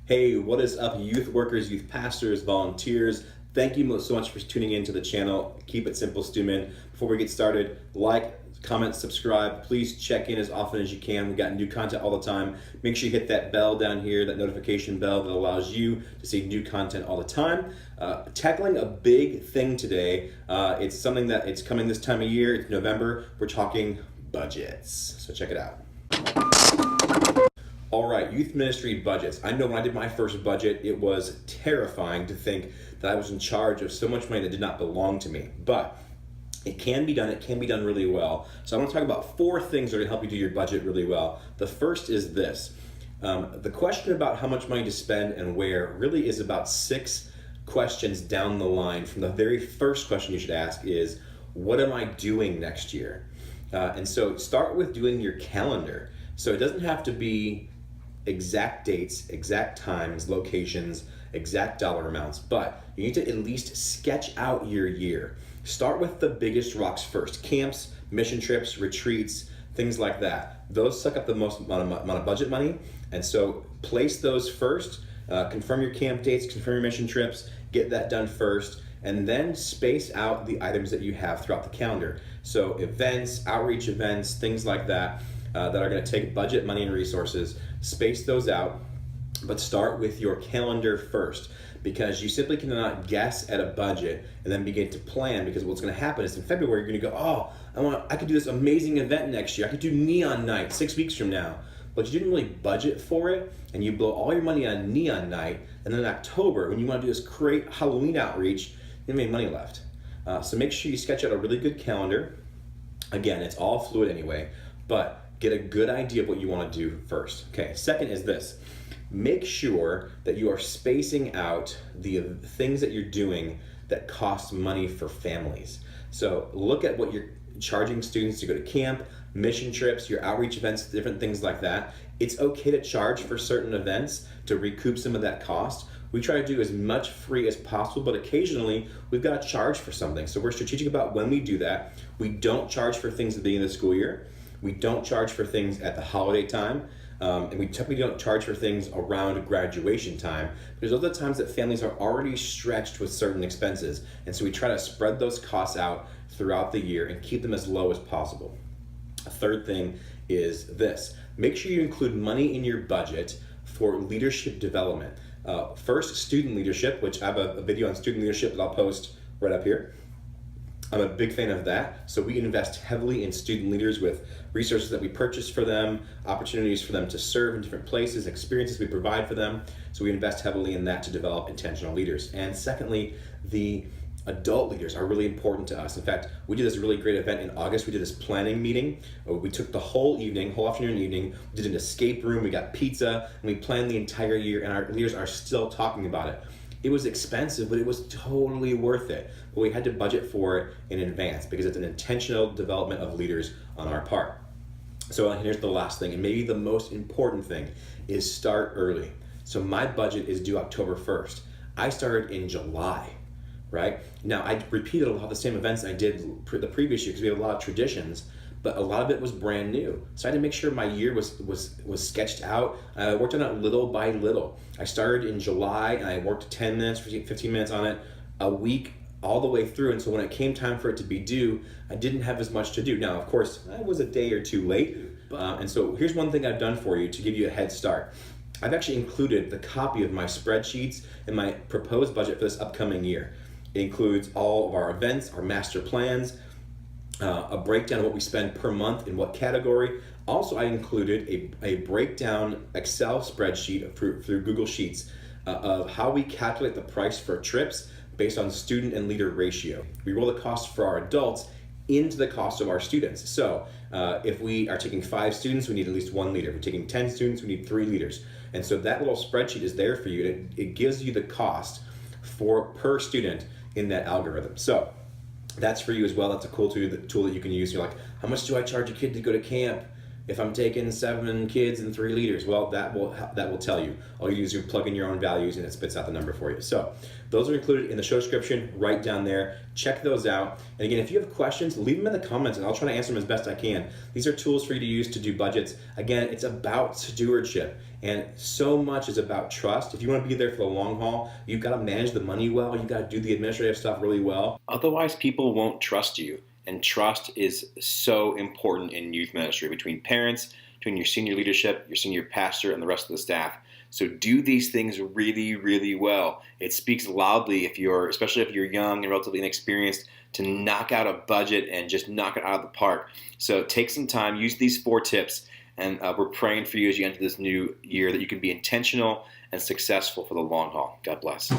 Hey, what is up, youth workers, youth pastors, volunteers? Thank you so much for tuning in to the channel. Keep it simple, Stuman. Before we get started, like, comment, subscribe. Please check in as often as you can. We got new content all the time. Make sure you hit that bell down here, that notification bell that allows you to see new content all the time. Tackling a big thing today. It's something that it's coming this time of year. It's November. We're talking budgets. So check it out. All right, youth ministry budgets. I know when I did my first budget, it was terrifying to think that I was in charge of so much money that did not belong to me. But it can be done really well. So I want to talk about 4 things that are going to help you do your budget really well. The first is this. The question about how much money to spend and where really is about 6 questions down the line. From the very first question you should ask is, what am I doing next year? And so start with doing your calendar. So it doesn't have to be exact dates, exact times, locations, exact dollar amounts, but you need to at least sketch out your year. Start with the biggest rocks first. Camps, mission trips, retreats, things like that. Those suck up the most amount of budget money, and so place those first. Confirm your camp dates, confirm your mission trips, get that done first, and then space out the items that you have throughout the calendar. So events, outreach events, things like that, that are going to take budget money and resources. Space those out, but start with your calendar first, because you simply cannot guess at a budget and then begin to plan, because what's going to happen is in February you're going to go, oh, I could do this amazing event next year. I could do neon night 6 weeks from now. But you didn't really budget for it, and you blow all your money on neon night, and then in October, when you want to do this great Halloween outreach, you don't have any money left. So make sure you sketch out a really good calendar. Again, it's all fluid anyway, but get a good idea of what you want to do first. Okay, second is this. Make sure that you are spacing out the things that you're doing that cost money for families. So look at what you're charging students to go to camp, mission trips, your outreach events, different things like that. It's okay to charge for certain events to recoup some of that cost. We try to do as much free as possible, but occasionally we've got to charge for something. So we're strategic about when we do that. We don't charge for things at the beginning of the school year. We don't charge for things at the holiday time, and we typically don't charge for things around graduation time, because those are the times that families are already stretched with certain expenses, and so we try to spread those costs out throughout the year and keep them as low as possible. A third thing is this. Make sure you include money in your budget for leadership development. First, student leadership, which I have a video on student leadership that I'll post right up here. I'm a big fan of that. So we invest heavily in student leaders with resources that we purchase for them, opportunities for them to serve in different places, experiences we provide for them. So we invest heavily in that to develop intentional leaders. And secondly, the adult leaders are really important to us. In fact, we did this really great event in August. We did this planning meeting. We took the whole evening, whole afternoon and evening, we did an escape room, we got pizza, and we planned the entire year, and our leaders are still talking about it. It was expensive, but it was totally worth it. But we had to budget for it in advance because it's an intentional development of leaders on our part. So here's the last thing, and maybe the most important thing, is start early. So my budget is due October 1st. I started in July, right? Now I repeated a lot of the same events I did the previous year because we have a lot of traditions, but a lot of it was brand new. So I had to make sure my year was sketched out. I worked on it little by little. I started in July and I worked 10 minutes, 15 minutes on it a week all the way through. And so when it came time for it to be due, I didn't have as much to do. Now, of course, I was a day or two late. And so here's one thing I've done for you to give you a head start. I've actually included the copy of my spreadsheets and my proposed budget for this upcoming year. It includes all of our events, our master plans, a breakdown of what we spend per month in what category. Also, I included a breakdown Excel spreadsheet through Google Sheets of how we calculate the price for trips based on student and leader ratio. We roll the cost for our adults into the cost of our students. So if we are taking 5 students, we need at least 1 leader. If we're taking 10 students, we need 3 leaders. And so that little spreadsheet is there for you. It gives you the cost per student in that algorithm. So that's for you as well. That's a cool tool that you can use. You're like, how much do I charge a kid to go to camp? If I'm taking 7 kids and 3 leaders, well, that will tell you. All you do is you plug in your own values and it spits out the number for you. So those are included in the show description right down there. Check those out. And again, if you have questions, leave them in the comments and I'll try to answer them as best I can. These are tools for you to use to do budgets. Again, it's about stewardship. And so much is about trust. If you want to be there for the long haul, you've got to manage the money well. You've got to do the administrative stuff really well. Otherwise, people won't trust you. And trust is so important in youth ministry between parents, between your senior leadership, your senior pastor, and the rest of the staff. So do these things really, really well. It speaks loudly especially if you're young and relatively inexperienced, to knock out a budget and just knock it out of the park. So take some time, use these 4 tips, and we're praying for you as you enter this new year that you can be intentional and successful for the long haul. God bless.